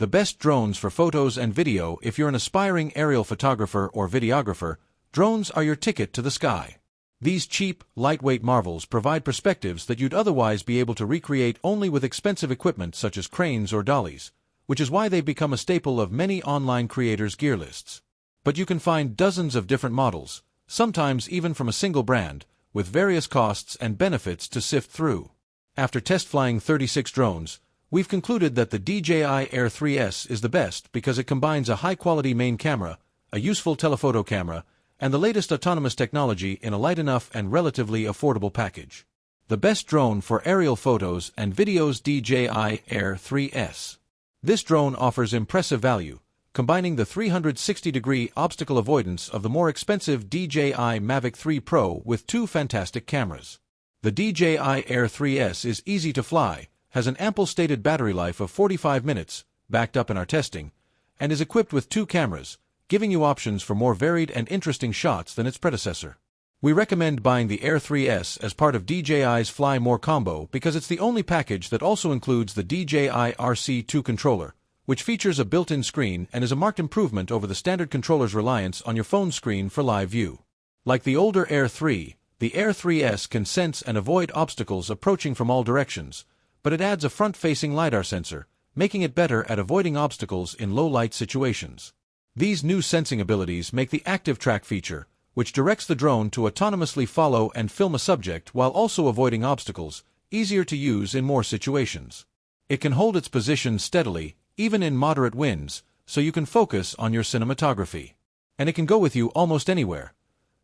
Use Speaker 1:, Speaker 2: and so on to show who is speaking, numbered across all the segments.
Speaker 1: The best drones for photos and video. If you're an aspiring aerial photographer or videographer, drones are your ticket to the sky. These cheap, lightweight marvels provide perspectives that you'd otherwise be able to recreate only with expensive equipment such as cranes or dollies, which is why they've become a staple of many online creators' gear lists. But you can find dozens of different models, sometimes even from a single brand, with various costs and benefits to sift through. After test flying 36 drones, we've concluded that the DJI Air 3S is the best because it combines a high-quality main camera, a useful telephoto camera, and the latest autonomous technology in a light enough and relatively affordable package. The best drone for aerial photos and videos. DJI Air 3S. This drone offers impressive value, combining the 360-degree obstacle avoidance of the more expensive DJI Mavic 3 Pro with two fantastic cameras. The DJI Air 3S is easy to fly, has an ample stated battery life of 45 minutes, backed up in our testing, and is equipped with two cameras, giving you options for more varied and interesting shots than its predecessor. We recommend buying the Air 3S as part of DJI's Fly More combo because it's the only package that also includes the DJI RC2 controller, which features a built-in screen and is a marked improvement over the standard controller's reliance on your phone screen for live view. Like the older Air 3, the Air 3S can sense and avoid obstacles approaching from all directions, but it adds a front-facing LiDAR sensor, making it better at avoiding obstacles in low-light situations. These new sensing abilities make the Active Track feature, which directs the drone to autonomously follow and film a subject while also avoiding obstacles, easier to use in more situations. It can hold its position steadily, even in moderate winds, so you can focus on your cinematography. And it can go with you almost anywhere.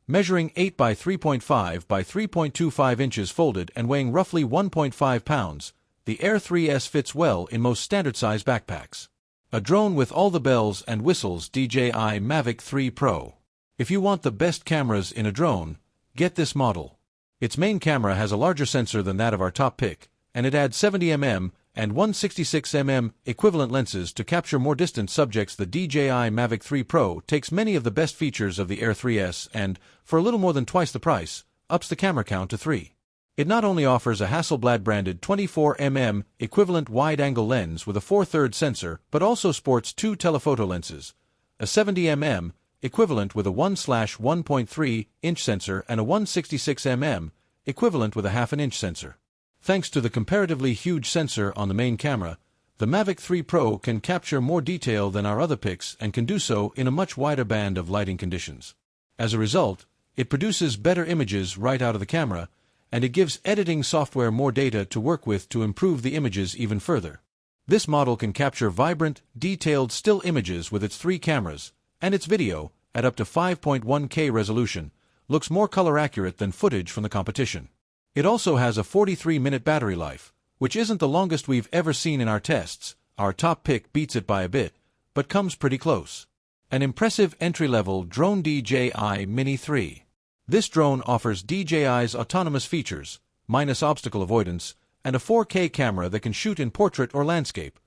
Speaker 1: Measuring 8 by 3.5 by 3.25 inches folded and weighing roughly 1.5 pounds, the Air 3S fits well in most standard-size backpacks. A drone with all the bells and whistles. DJI Mavic 3 Pro. If you want the best cameras in a drone, get this model. Its main camera has a larger sensor than that of our top pick, and it adds 70mm and 166mm equivalent lenses to capture more distant subjects. The DJI Mavic 3 Pro takes many of the best features of the Air 3S and, for a little more than twice the price, ups the camera count to 3. It not only offers a Hasselblad-branded 24mm equivalent wide-angle lens with a 4/3 sensor, but also sports two telephoto lenses, a 70mm equivalent with a 1/1.3-inch sensor and a 166mm equivalent with a 1/2-inch sensor. Thanks to the comparatively huge sensor on the main camera, the Mavic 3 Pro can capture more detail than our other picks and can do so in a much wider band of lighting conditions. As a result, it produces better images right out of the camera, and it gives editing software more data to work with to improve the images even further. This model can capture vibrant, detailed still images with its 3 cameras, and its video, at up to 5.1K resolution, looks more color accurate than footage from the competition. It also has a 43-minute battery life, which isn't the longest we've ever seen in our tests. Our top pick beats it by a bit, but comes pretty close. An impressive entry-level drone. DJI Mini 3. This drone offers DJI's autonomous features, minus obstacle avoidance, and a 4K camera that can shoot in portrait or landscape,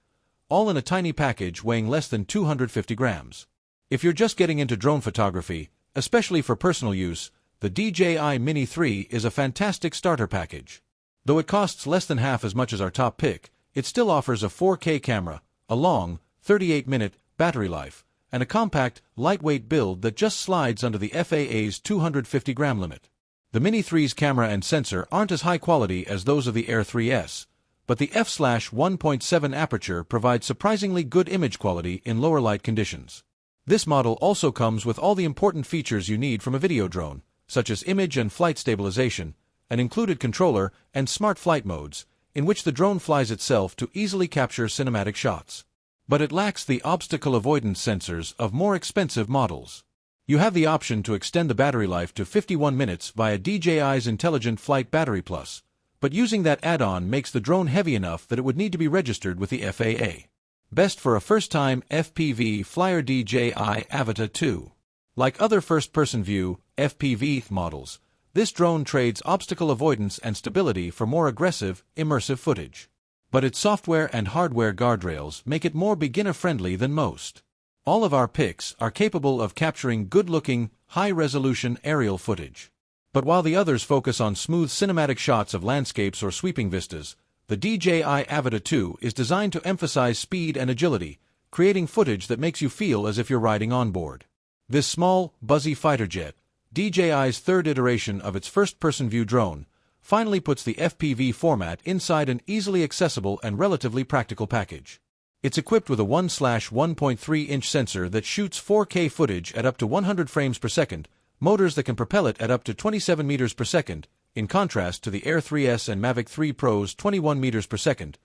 Speaker 1: all in a tiny package weighing less than 250 grams. If you're just getting into drone photography, especially for personal use, the DJI Mini 3 is a fantastic starter package. Though it costs less than half as much as our top pick, it still offers a 4K camera, a long, 38-minute battery life, and a compact, lightweight build that just slides under the FAA's 250-gram limit. The Mini 3's camera and sensor aren't as high quality as those of the Air 3S, but the f/1.7 aperture provides surprisingly good image quality in lower light conditions. This model also comes with all the important features you need from a video drone, such as image and flight stabilization, an included controller, and smart flight modes, in which the drone flies itself to easily capture cinematic shots. But it lacks the obstacle avoidance sensors of more expensive models. You have the option to extend the battery life to 51 minutes via DJI's Intelligent Flight Battery Plus, but using that add-on makes the drone heavy enough that it would need to be registered with the FAA. Best for a first-time FPV flyer. DJI Avata 2. Like other first-person view FPV models, this drone trades obstacle avoidance and stability for more aggressive, immersive footage. But its software and hardware guardrails make it more beginner-friendly than most. All of our picks are capable of capturing good-looking, high-resolution aerial footage. But while the others focus on smooth cinematic shots of landscapes or sweeping vistas, the DJI Avata 2 is designed to emphasize speed and agility, creating footage that makes you feel as if you're riding on board. This small, buzzy fighter jet, DJI's third iteration of its first-person view drone, finally puts the FPV format inside an easily accessible and relatively practical package. It's equipped with a 1/1.3-inch sensor that shoots 4K footage at up to 100 frames per second, motors that can propel it at up to 27 meters per second, in contrast to the Air 3S and Mavic 3 Pro's 21 meters per second,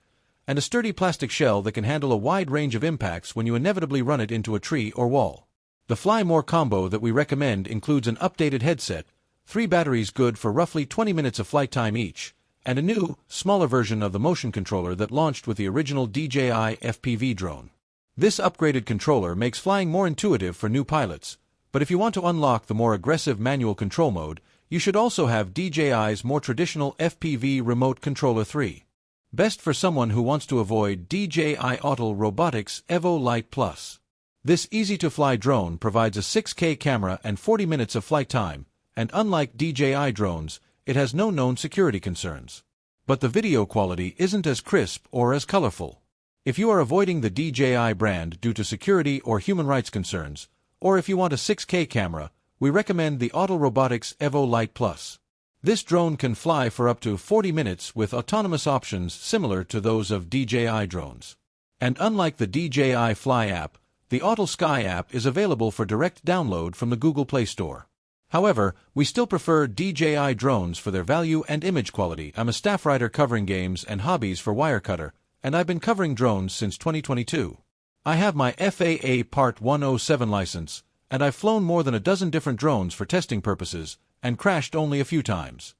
Speaker 1: and a sturdy plastic shell that can handle a wide range of impacts when you inevitably run it into a tree or wall. The Fly More combo that we recommend includes an updated headset, 3 batteries good for roughly 20 minutes of flight time each, and a new, smaller version of the motion controller that launched with the original DJI FPV drone. This upgraded controller makes flying more intuitive for new pilots, but if you want to unlock the more aggressive manual control mode, you should also have DJI's more traditional FPV Remote Controller 3. Best for someone who wants to avoid DJI Autel Robotics Evo Lite Plus. This easy-to-fly drone provides a 6K camera and 40 minutes of flight time, and unlike DJI drones, it has no known security concerns. But the video quality isn't as crisp or as colorful. If you are avoiding the DJI brand due to security or human rights concerns, or if you want a 6K camera, we recommend the Autel Robotics Evo Lite Plus. This drone can fly for up to 40 minutes with autonomous options similar to those of DJI drones. And unlike the DJI Fly app, the Autel Sky app is available for direct download from the Google Play Store. However, we still prefer DJI drones for their value and image quality. I'm a staff writer covering games and hobbies for Wirecutter, and I've been covering drones since 2022. I have my FAA Part 107 license, and I've flown more than a dozen different drones for testing purposes, and crashed only a few times.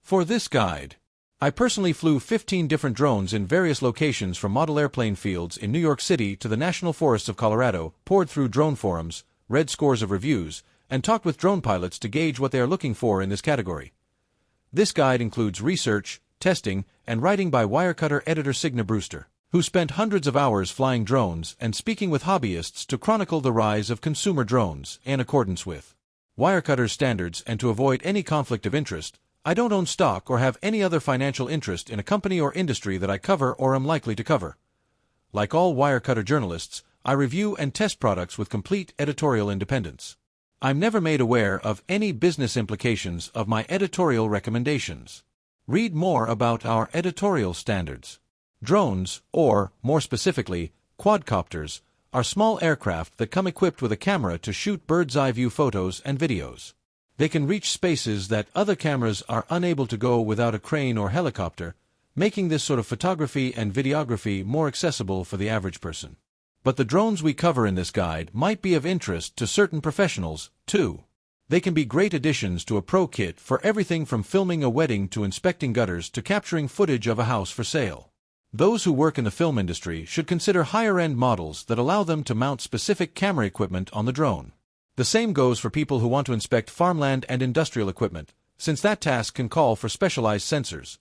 Speaker 1: For this guide, I personally flew 15 different drones in various locations from model airplane fields in New York City to the National Forests of Colorado, poured through drone forums, read scores of reviews, and talked with drone pilots to gauge what they are looking for in this category. This guide includes research, testing, and writing by Wirecutter editor Signa Brewster, who spent hundreds of hours flying drones and speaking with hobbyists to chronicle the rise of consumer drones in accordance with Wirecutter's standards. And to avoid any conflict of interest, I don't own stock or have any other financial interest in a company or industry that I cover or am likely to cover. Like all Wirecutter journalists, I review and test products with complete editorial independence. I'm never made aware of any business implications of my editorial recommendations. Read more about our editorial standards. Drones, or, more specifically, quadcopters, are small aircraft that come equipped with a camera to shoot bird's-eye view photos and videos. They can reach spaces that other cameras are unable to go without a crane or helicopter, making this sort of photography and videography more accessible for the average person. But the drones we cover in this guide might be of interest to certain professionals, too. They can be great additions to a pro kit for everything from filming a wedding to inspecting gutters to capturing footage of a house for sale. Those who work in the film industry should consider higher-end models that allow them to mount specific camera equipment on the drone. The same goes for people who want to inspect farmland and industrial equipment, since that task can call for specialized sensors.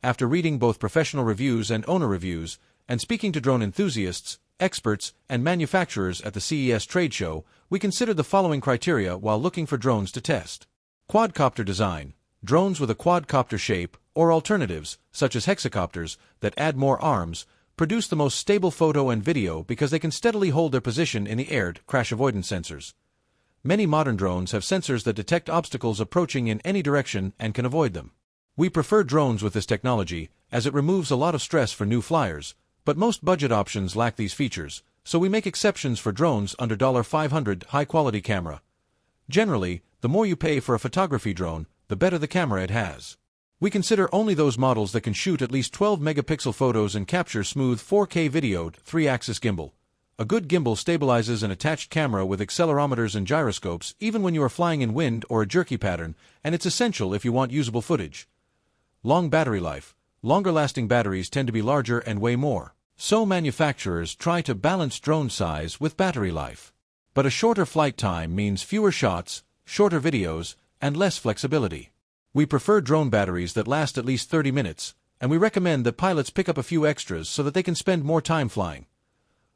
Speaker 1: After reading both professional reviews and owner reviews, and speaking to drone enthusiasts, experts, and manufacturers at the CES trade show, we considered the following criteria while looking for drones to test. Quadcopter design. Drones with a quadcopter shape, or alternatives, such as hexacopters, that add more arms, produce the most stable photo and video because they can steadily hold their position in the air. Crash avoidance sensors. Many modern drones have sensors that detect obstacles approaching in any direction and can avoid them. We prefer drones with this technology, as it removes a lot of stress for new flyers, but most budget options lack these features, so we make exceptions for drones under $500 high-quality camera. Generally, the more you pay for a photography drone, the better the camera it has. We consider only those models that can shoot at least 12-megapixel photos and capture smooth 4K video. 3-axis gimbal. A good gimbal stabilizes an attached camera with accelerometers and gyroscopes even when you are flying in wind or a jerky pattern, and it's essential if you want usable footage. Long battery life. Longer-lasting batteries tend to be larger and weigh more, so manufacturers try to balance drone size with battery life. But a shorter flight time means fewer shots, shorter videos, and less flexibility. We prefer drone batteries that last at least 30 minutes, and we recommend that pilots pick up a few extras so that they can spend more time flying.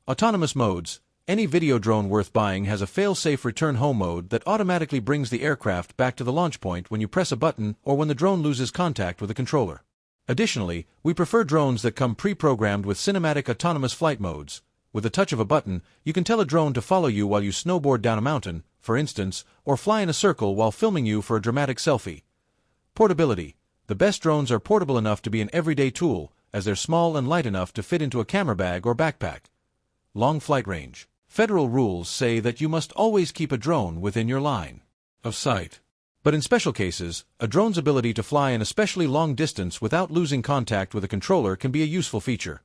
Speaker 1: Autonomous modes. Any video drone worth buying has a fail-safe return home mode that automatically brings the aircraft back to the launch point when you press a button or when the drone loses contact with a controller. Additionally, we prefer drones that come pre-programmed with cinematic autonomous flight modes, With a touch of a button, you can tell a drone to follow you while you snowboard down a mountain, for instance, or fly in a circle while filming you for a dramatic selfie. Portability. The best drones are portable enough to be an everyday tool, as they're small and light enough to fit into a camera bag or backpack. Long flight range. Federal rules say that you must always keep a drone within your line of sight. But in special cases, a drone's ability to fly an especially long distance without losing contact with a controller can be a useful feature.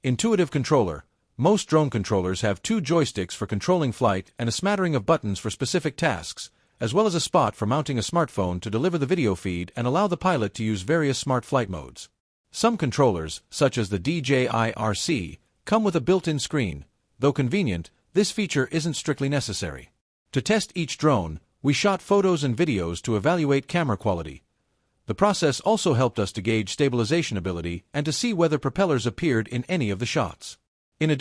Speaker 1: Intuitive controller. Most drone controllers have 2 joysticks for controlling flight and a smattering of buttons for specific tasks, as well as a spot for mounting a smartphone to deliver the video feed and allow the pilot to use various smart flight modes. Some controllers, such as the DJI-RC, come with a built-in screen. Though convenient, this feature isn't strictly necessary. To test each drone, we shot photos and videos to evaluate camera quality. The process also helped us to gauge stabilization ability and to see whether propellers appeared in any of the shots. In addition,